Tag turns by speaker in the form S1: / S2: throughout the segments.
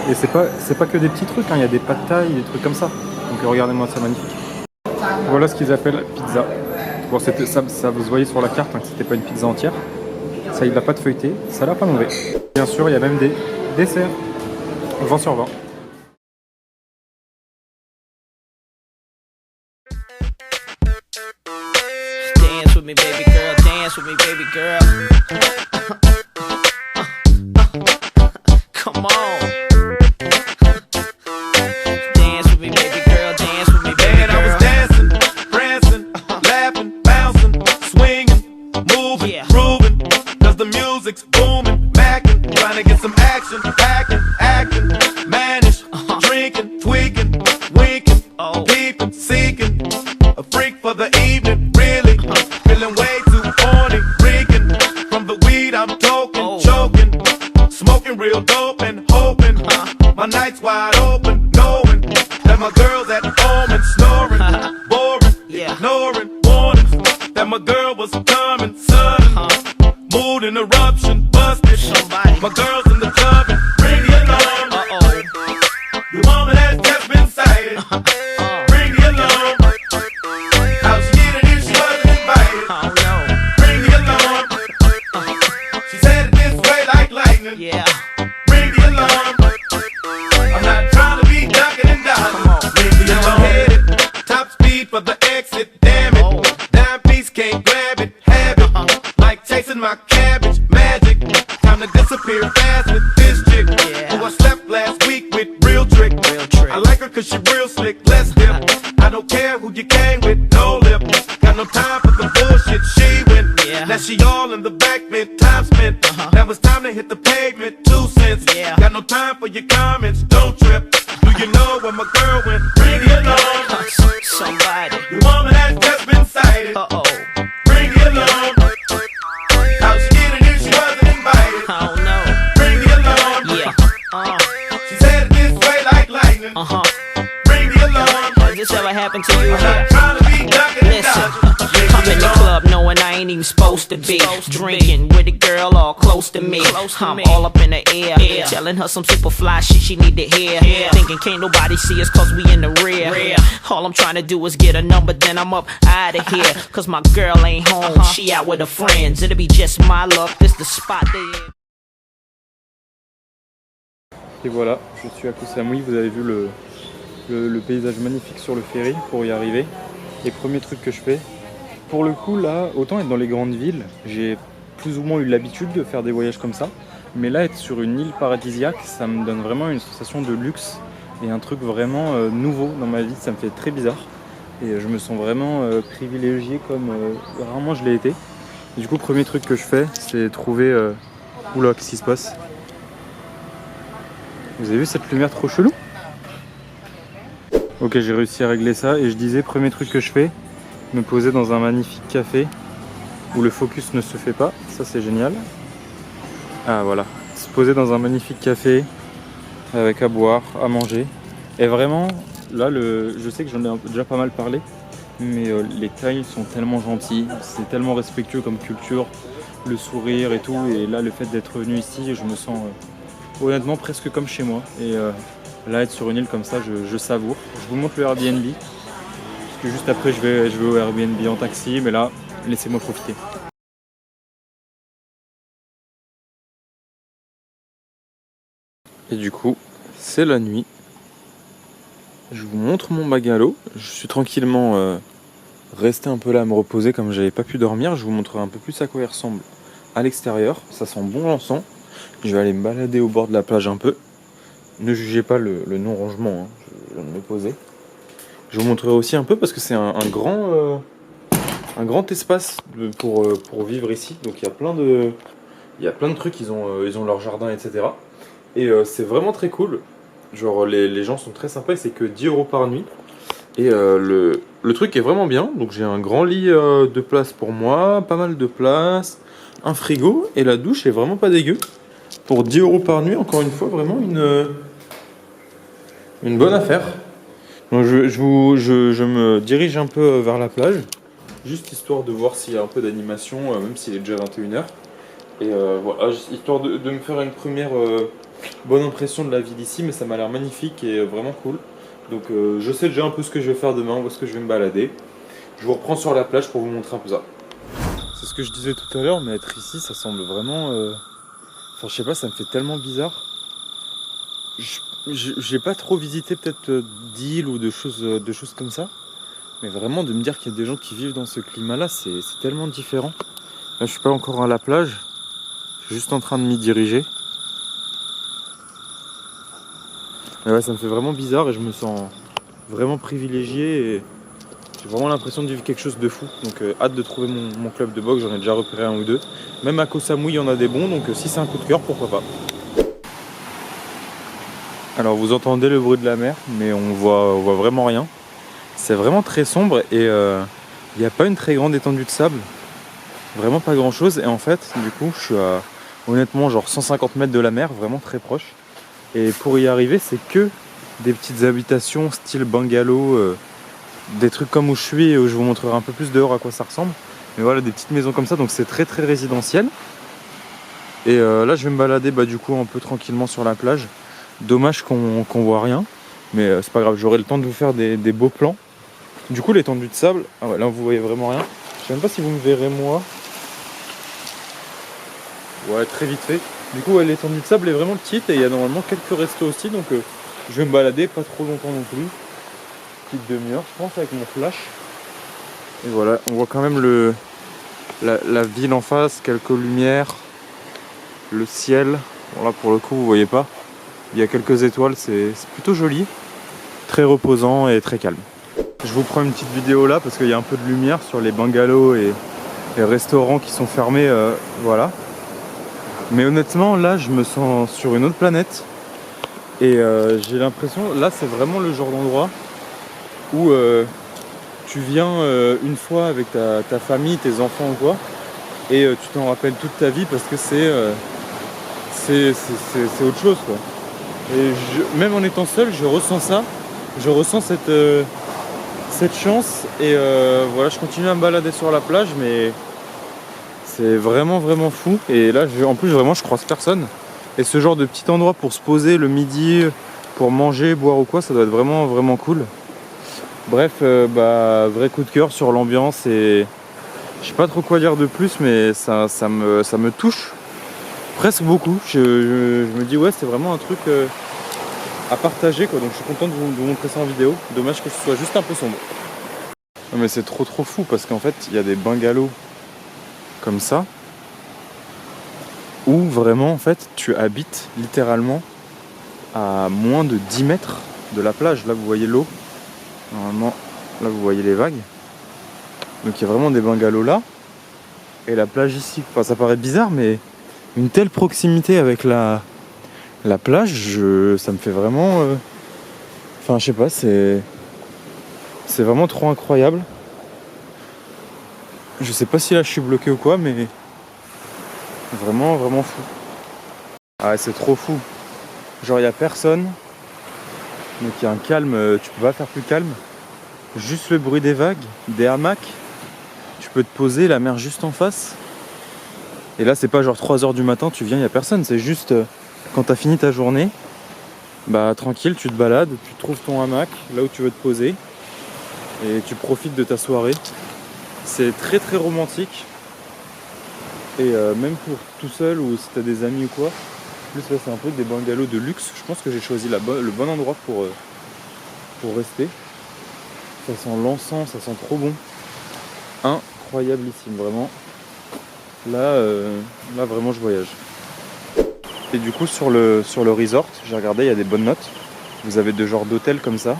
S1: Et c'est pas que des petits trucs, hein. Il y a des pâtes thaï, des trucs comme ça. Donc regardez-moi, c'est magnifique. Voilà ce qu'ils appellent pizza. Bon, ça vous voyez sur la carte hein, que c'était pas une pizza entière. Ça, il n'a pas de feuilleté, ça a l'air pas mauvais. Bien sûr, il y a même des desserts. 20 sur 20.
S2: Dance with me, baby girl. Dance with me, baby girl. Come on. Dance with me, baby girl. Dance with me, baby girl.
S3: And I was dancing, prancing, laughing, bouncing, swinging, moving, grooving. Cause the music's booming, macking, trying to get some action, packing, acting, manish, drinking, tweaking, winking, peeping, seeking. A freak for the evening, really. Feeling way too horny, reeking. From the weed I'm toking, choking. Smoking real dope and hoping my night's wide open, knowing that my girl's at home and snoring, boring, ignoring warnings that my girl was coming, sudden mood interruption, busted. My girl's in the club and ring the alarm. Your woman has just been sighted. Ring the alarm. How she get it if she wasn't invited? Ring the alarm. She said it this way like lightning. Ring the alarm. I'm not trying to be ducking and diving. Ring the alarm. Headed top speed for the exit. Damn it, dime piece can't grab it. Have it like chasing my cabbage. Magic, time to disappear fast with this chick who I slept last week with. Real trick. I like her cause she real slick. Let's dip. I don't care who you came with. No lip. Got no time for the bullshit. She went. Now she all in the back mid. Time spent. Now it's time to hit the pavement. 2 cents. Got no time for your comments. Don't trip. Do you know where my girl went? Ring the alarm.
S2: Somebody.
S3: Your woman has just been sighted. Ring the alarm. How she get it if she wasn't invited?
S2: I don't know.
S3: Ring the alarm. She said it this way like lightning. Ring the alarm.
S2: Has this ever happened to you?
S3: I'm not trying to be ducking and
S2: Listen,
S3: dodging.
S2: I'm in the club knowing I ain't even supposed to be drinking with a girl all close to me. I'm all up in the air, telling her some super fly shit she need to hear. Thinking can't nobody see us cause we in the rear. All I'm trying to do is get a number, then I'm up out of here. Cause my girl ain't home, she out with her friends. It'll be just my luck, this the spot they in.
S1: Et voilà, je suis à Koh Samui, vous avez vu le paysage magnifique sur le ferry pour y arriver. Et premier truc que je fais, pour le coup là, autant être dans les grandes villes, j'ai plus ou moins eu l'habitude de faire des voyages comme ça. Mais là, être sur une île paradisiaque, ça me donne vraiment une sensation de luxe et un truc vraiment nouveau dans ma vie, ça me fait très bizarre. Et je me sens vraiment privilégié comme rarement je l'ai été. Et du coup, premier truc que je fais, c'est trouver... Oula, qu'est-ce qui se passe? Vous avez vu cette lumière trop chelou? Ok, j'ai réussi à régler ça et je disais, premier truc que je fais, me poser dans un magnifique café où le focus ne se fait pas, ça c'est génial. Ah voilà, se poser dans un magnifique café avec à boire, à manger. Et vraiment, là, je sais que j'en ai déjà pas mal parlé, mais les Thaïs sont tellement gentils, c'est tellement respectueux comme culture, le sourire et tout. Et là, le fait d'être venu ici, je me sens honnêtement presque comme chez moi. Et là, être sur une île comme ça, je savoure. Je vous montre le Airbnb, parce que juste après, je vais au Airbnb en taxi, mais là, laissez-moi profiter. Et du coup, c'est la nuit. Je vous montre mon bungalow. Je suis tranquillement resté un peu là à me reposer comme j'avais pas pu dormir. Je vous montrerai un peu plus à quoi il ressemble à l'extérieur. Ça sent bon l'encens. Je vais aller me balader au bord de la plage un peu. Ne jugez pas le non-rangement, hein. Je viens de me poser. Je vous montrerai aussi un peu parce que c'est un grand espace pour vivre ici. Donc il y a plein de trucs, ils ont leur jardin, etc. Et c'est vraiment très cool. Genre les gens sont très sympas et c'est que 10 € par nuit. Et le truc est vraiment bien. Donc j'ai un grand lit de place pour moi, pas mal de place, un frigo et la douche est vraiment pas dégueu. Pour 10 € par nuit, encore une fois, vraiment une bonne affaire. Donc je me dirige un peu vers la plage, juste histoire de voir s'il y a un peu d'animation, même s'il est déjà 21 h. Et voilà, histoire de me faire une première bonne impression de la ville ici, mais ça m'a l'air magnifique et vraiment cool. Donc je sais déjà un peu ce que je vais faire demain, où est-ce que je vais me balader. Je vous reprends sur la plage pour vous montrer un peu ça. C'est ce que je disais tout à l'heure, mais être ici, ça semble vraiment... Enfin, je sais pas, ça me fait tellement bizarre. J'ai pas trop visité peut-être d'îles ou de choses comme ça. Mais vraiment, de me dire qu'il y a des gens qui vivent dans ce climat-là, c'est tellement différent. Là, je suis pas encore à la plage. Je suis juste en train de m'y diriger. Mais ouais, ça me fait vraiment bizarre et je me sens vraiment privilégié. Et j'ai vraiment l'impression de vivre quelque chose de fou. Donc hâte de trouver mon club de boxe, j'en ai déjà repéré un ou deux. Même à Koh Samui, il y en a des bons, donc si c'est un coup de cœur, pourquoi pas. Alors vous entendez le bruit de la mer, mais on voit vraiment rien. C'est vraiment très sombre et il n'y a pas une très grande étendue de sable. Vraiment pas grand chose. Et en fait, du coup, je suis à honnêtement genre 150 mètres de la mer, vraiment très proche. Et pour y arriver, c'est que des petites habitations style bungalow, des trucs comme où je suis et où je vous montrerai un peu plus dehors à quoi ça ressemble. Mais voilà, des petites maisons comme ça, donc c'est très très résidentiel. Et là, je vais me balader du coup un peu tranquillement sur la plage. Dommage qu'on voit rien, mais c'est pas grave, j'aurai le temps de vous faire des beaux plans. Du coup, l'étendue de sable, ah ouais, là vous voyez vraiment rien. Je sais même pas si vous me verrez moi. Ouais, très vite fait. Du coup, ouais, l'étendue de sable est vraiment petite et il y a normalement quelques restos aussi, donc je vais me balader pas trop longtemps non plus. Petite demi-heure, je pense, avec mon flash. Et voilà, on voit quand même la ville en face, quelques lumières, le ciel. Bon, là pour le coup, vous voyez pas. Il y a quelques étoiles, c'est plutôt joli, très reposant et très calme. Je vous prends une petite vidéo là parce qu'il y a un peu de lumière sur les bungalows et les restaurants qui sont fermés, voilà. Mais honnêtement, là, je me sens sur une autre planète et j'ai l'impression, là, c'est vraiment le genre d'endroit où tu viens une fois avec ta famille, tes enfants ou quoi, et tu t'en rappelles toute ta vie parce que c'est autre chose, quoi. Et même en étant seul, je ressens ça, je ressens cette chance et voilà, je continue à me balader sur la plage, mais c'est vraiment vraiment fou. Et là, en plus vraiment, je croise personne. Et ce genre de petit endroit pour se poser le midi, pour manger, boire ou quoi, ça doit être vraiment vraiment cool. Bref, vrai coup de cœur sur l'ambiance et je sais pas trop quoi dire de plus, mais ça me touche presque beaucoup. Je me dis ouais, c'est vraiment un truc à partager, quoi. Donc je suis content de vous montrer ça en vidéo. Dommage que ce soit juste un peu sombre. Non, mais c'est trop fou parce qu'en fait il y a des bungalows comme ça où vraiment en fait tu habites littéralement à moins de 10 mètres de la plage. Là vous voyez l'eau, normalement là vous voyez les vagues. Donc il y a vraiment des bungalows là et la plage ici. Enfin ça paraît bizarre, mais une telle proximité avec la plage, ça me fait vraiment... Enfin je sais pas, c'est vraiment trop incroyable. Je sais pas si là je suis bloqué ou quoi, mais vraiment vraiment fou. Ah c'est trop fou. Genre il y a personne, donc il y a un calme, tu peux pas faire plus calme. Juste le bruit des vagues, des hamacs. Tu peux te poser, la mer juste en face. Et là c'est pas genre 3h du matin, tu viens, il y a personne, c'est juste quand t'as fini ta journée, tranquille, tu te balades, tu trouves ton hamac là où tu veux te poser et tu profites de ta soirée. C'est très très romantique et même pour tout seul ou si t'as des amis ou quoi. En plus là c'est un peu des bungalows de luxe. Je pense que j'ai choisi le bon endroit pour rester. Ça sent l'encens, ça sent trop bon. Incroyablissime vraiment. Là vraiment je voyage. Et du coup sur le resort, j'ai regardé, il y a des bonnes notes. Vous avez deux genres d'hôtels comme ça,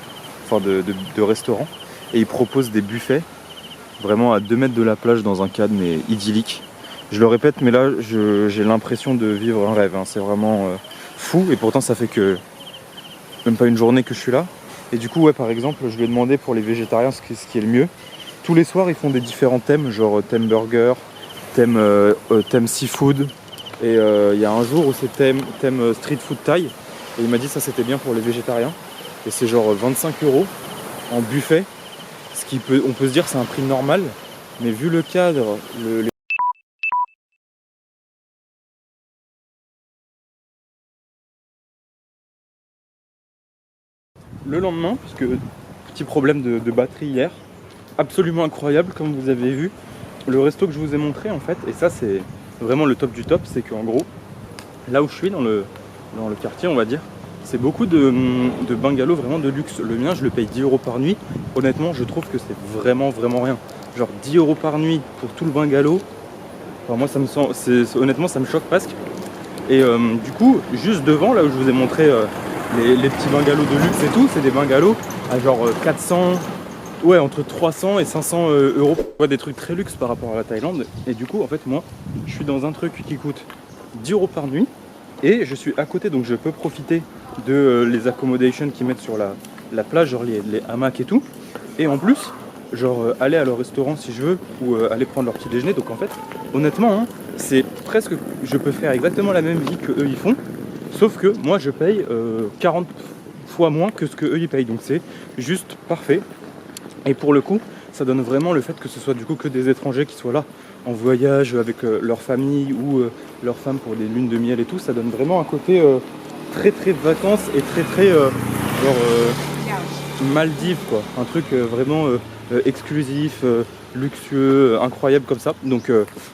S1: enfin de restaurants. Et ils proposent des buffets vraiment à 2 mètres de la plage dans un cadre mais idyllique. Je le répète, mais là j'ai l'impression de vivre un rêve, hein. C'est vraiment fou et pourtant ça fait que même pas une journée que je suis là. Et du coup ouais, par exemple je lui ai demandé pour les végétariens ce qui est le mieux. Tous les soirs ils font des différents thèmes, genre thème burger, thème seafood. Et il y a un jour où c'est thème street food thaï. Et il m'a dit ça c'était bien pour les végétariens. Et c'est genre 25 € en buffet. On peut se dire c'est un prix normal, mais vu le cadre, les le lendemain, puisque petit problème de batterie hier, absolument incroyable comme vous avez vu. Le resto que je vous ai montré en fait, et ça c'est vraiment le top du top, c'est qu'en gros, là où je suis dans le quartier on va dire, c'est beaucoup de bungalows vraiment de luxe. Le mien je le paye 10 € par nuit, honnêtement je trouve que c'est vraiment rien. Genre 10 € par nuit pour tout le bungalow, enfin, moi ça me sent, honnêtement ça me choque presque. Et du coup, juste devant, là où je vous ai montré les petits bungalows de luxe et tout, c'est des bungalows à genre 400, ouais, entre 300 et 500 €. Ouais, des trucs très luxe par rapport à la Thaïlande. Et du coup, en fait, moi, je suis dans un truc qui coûte 10 € par nuit. Et je suis à côté, donc je peux profiter de les accommodations qu'ils mettent sur la plage, genre les hamacs et tout. Et en plus, genre aller à leur restaurant si je veux, ou aller prendre leur petit déjeuner. Donc en fait, honnêtement, hein, c'est presque, je peux faire exactement la même vie que eux ils font, sauf que moi je paye 40 fois moins que ce que eux ils payent. Donc c'est juste parfait. Et pour le coup, ça donne vraiment le fait que ce soit du coup que des étrangers qui soient là en voyage avec leur famille ou leur femme pour des lunes de miel et tout. Ça donne vraiment un côté très vacances et très Maldives quoi. Un truc vraiment exclusif, luxueux, incroyable comme ça. Donc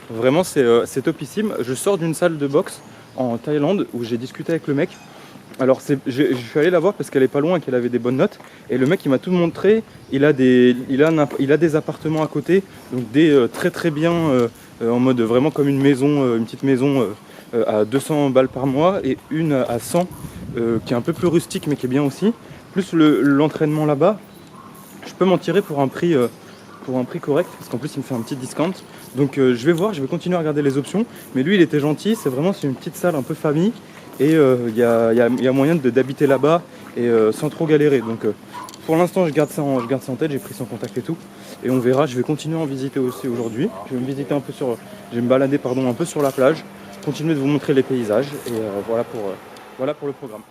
S1: vraiment c'est topissime. Je sors d'une salle de boxe en Thaïlande où j'ai discuté avec le mec. Alors je suis allé la voir parce qu'elle est pas loin et qu'elle avait des bonnes notes. Et le mec il m'a tout montré. Il a des appartements à côté, donc des très bien en mode vraiment comme une maison, une petite maison à 200 balles par mois et une à 100 qui est un peu plus rustique mais qui est bien aussi. Plus l'entraînement là-bas, je peux m'en tirer pour un prix correct parce qu'en plus il me fait un petit discount. Donc je vais voir, je vais continuer à regarder les options. Mais lui il était gentil, c'est une petite salle un peu famille. Et il y a moyen d'habiter là-bas et sans trop galérer. Donc pour l'instant je garde ça en tête, j'ai pris son contact et tout. Et on verra, je vais continuer à en visiter aussi aujourd'hui. Je vais me balader un peu sur la plage, continuer de vous montrer les paysages. Et voilà pour le programme.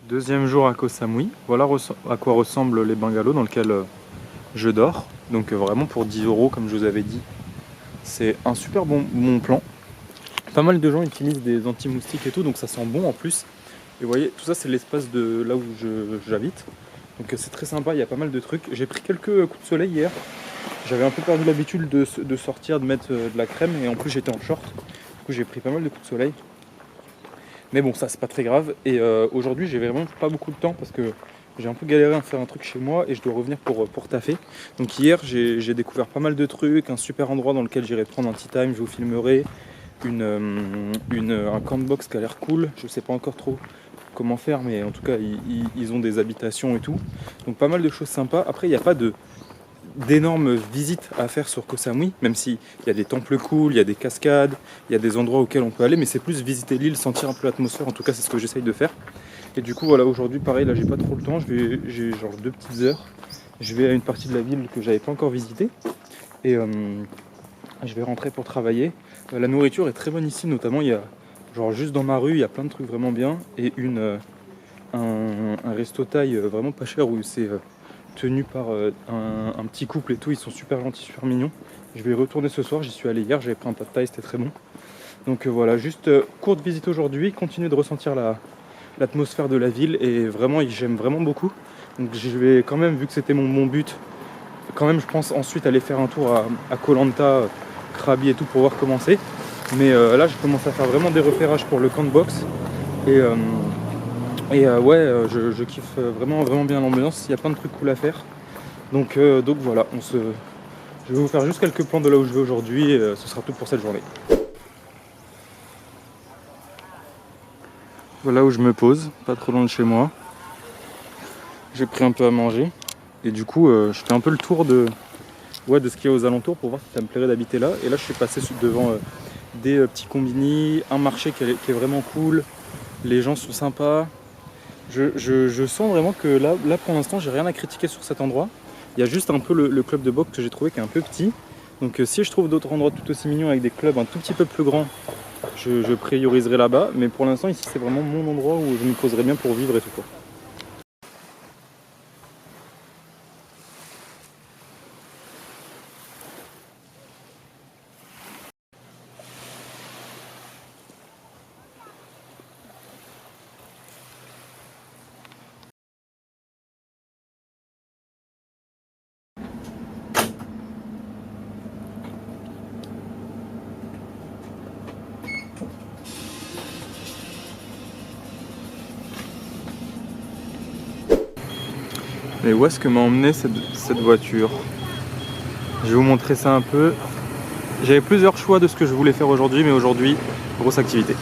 S1: Deuxième jour à Koh Samui, voilà à quoi ressemblent les bungalows dans lesquels je dors. Donc vraiment pour 10 € comme je vous avais dit, c'est un super bon plan. Pas mal de gens utilisent des anti-moustiques et tout, donc ça sent bon en plus. Et vous voyez, tout ça c'est l'espace de là où j'habite. Donc c'est très sympa, il y a pas mal de trucs. J'ai pris quelques coups de soleil hier. J'avais un peu perdu l'habitude de sortir, de mettre de la crème et en plus j'étais en short. Du coup j'ai pris pas mal de coups de soleil. Mais bon, ça c'est pas très grave. Et aujourd'hui j'ai vraiment pas beaucoup de temps parce que j'ai un peu galéré à faire un truc chez moi et je dois revenir pour taffer. Donc hier j'ai découvert pas mal de trucs, un super endroit dans lequel j'irai prendre un tea time, je vous filmerai un campbox qui a l'air cool. Je sais pas encore trop comment faire, mais en tout cas ils ont des habitations et tout. Donc pas mal de choses sympas. Après il n'y a pas d'énormes visites à faire sur Koh Samui, même s'il y a des temples cool, il y a des cascades, il y a des endroits auxquels on peut aller, mais c'est plus visiter l'île, sentir un peu l'atmosphère, en tout cas c'est ce que j'essaye de faire. Et du coup voilà, aujourd'hui pareil, là j'ai pas trop le temps, j'ai genre 2 petites heures, je vais à une partie de la ville que j'avais pas encore visitée, et je vais rentrer pour travailler. La nourriture est très bonne ici, notamment il y a genre juste dans ma rue, il y a plein de trucs vraiment bien, et un resto thaï vraiment pas cher où c'est tenu par un petit couple et tout, ils sont super gentils, super mignons. Je vais y retourner ce soir, j'y suis allé hier, j'avais pris un pad thaï, c'était très bon. Donc voilà, juste courte visite aujourd'hui, continuer de ressentir l'atmosphère de la ville et vraiment j'aime vraiment beaucoup. Donc je vais quand même, vu que c'était mon but, quand même je pense ensuite aller faire un tour à Koh Lanta, Krabi et tout pour voir comment c'est. Mais là je commence à faire vraiment des repérages pour le campbox et Et je kiffe vraiment bien l'ambiance, il y a plein de trucs cool à faire. Donc voilà, je vais vous faire juste quelques plans de là où je vais aujourd'hui et ce sera tout pour cette journée. Voilà où je me pose, pas trop loin de chez moi. J'ai pris un peu à manger et du coup je fais un peu le tour de ce qu'il y a aux alentours pour voir si ça me plairait d'habiter là. Et là je suis passé devant des petits combini, un marché qui est vraiment cool, les gens sont sympas. Je sens vraiment que là pour l'instant j'ai rien à critiquer sur cet endroit. Il y a juste un peu le club de boxe que j'ai trouvé qui est un peu petit. Donc si je trouve d'autres endroits tout aussi mignons avec des clubs un tout petit peu plus grands, je prioriserai là-bas. Mais pour l'instant ici c'est vraiment mon endroit où je me poserai bien pour vivre et tout quoi. Mais où est-ce que m'a emmené cette voiture? Je vais vous montrer ça un peu. J'avais plusieurs choix de ce que je voulais faire aujourd'hui, mais aujourd'hui, grosse activité.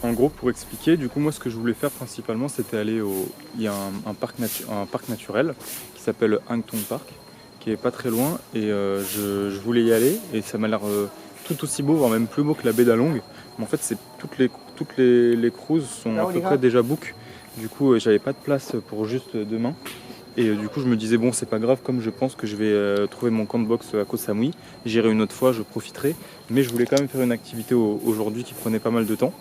S1: En gros, pour expliquer, du coup, moi, ce que je voulais faire principalement, c'était aller il y a un parc naturel qui s'appelle Hang Thong Park, qui est pas très loin, et je voulais y aller, et ça m'a l'air tout aussi beau, voire même plus beau que la baie d'Along. Mais en fait, toutes les cruises sont à peu près déjà book. Du coup, j'avais pas de place pour juste demain. Et du coup je me disais bon c'est pas grave, comme je pense que je vais trouver mon camp de boxe à Koh Samui, j'irai une autre fois, je profiterai, mais je voulais quand même faire une activité aujourd'hui qui prenait pas mal de temps.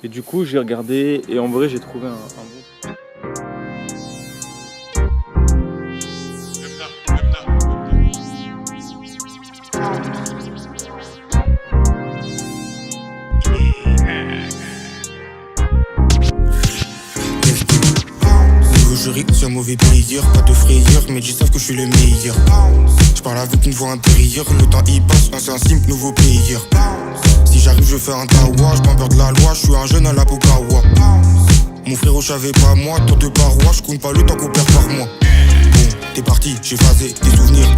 S1: Et du coup j'ai regardé et en vrai j'ai trouvé un bon...
S4: Je suis un mauvais payeur, pas de frayeur, mais ils savent que je suis le meilleur. Je parle avec une voix intérieure, le temps y passe, c'est un simple nouveau player. Si j'arrive je fais un tawa, je peur de la loi, je suis un jeune à la Pokawa. Mon frérot je savais pas moi, tant de parois, je compte pas le temps qu'on perd par mois. Bon, t'es parti, j'ai phasé, des souvenirs